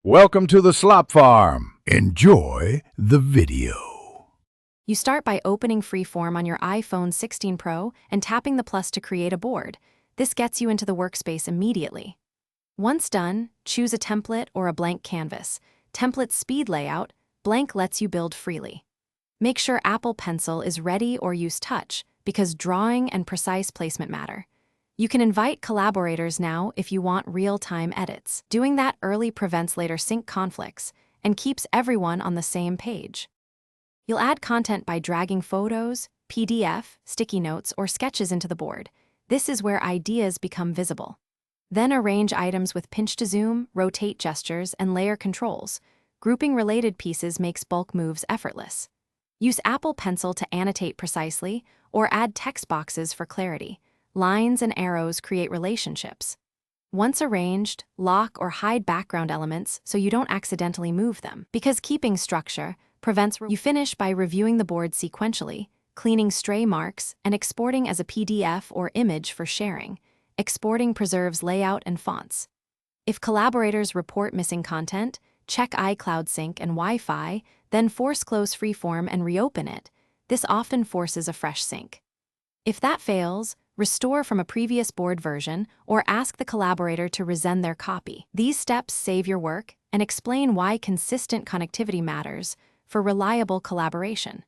Welcome to the Slop Farm. Enjoy the video. You start by opening Freeform on your iPhone 16 Pro and tapping the plus to create a board. This gets you into the workspace immediately. Once done, choose a template or a blank canvas. Template's speed layout, blank lets you build freely. Make sure Apple Pencil is ready or use Touch, because drawing and precise placement matter. You can invite collaborators now if you want real-time edits. Doing that early prevents later sync conflicts and keeps everyone on the same page. You'll add content by dragging photos, PDF, sticky notes, or sketches into the board. This is where ideas become visible. Then arrange items with pinch to zoom, rotate gestures, and layer controls. Grouping related pieces makes bulk moves effortless. Use Apple Pencil to annotate precisely or add text boxes for clarity. Lines and arrows create relationships. Once arranged, lock or hide background elements so you don't accidentally move them, because keeping structure prevents. You finish by reviewing the board sequentially, cleaning stray marks, and exporting as a PDF or image for sharing. Exporting preserves layout and fonts. If collaborators report missing content, check iCloud Sync and Wi-Fi, then force close Freeform and reopen it. This often forces a fresh sync. If that fails, restore from a previous board version or ask the collaborator to resend their copy. These steps save your work and explain why consistent connectivity matters for reliable collaboration.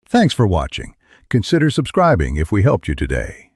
Thanks for watching. Consider subscribing if we helped you today.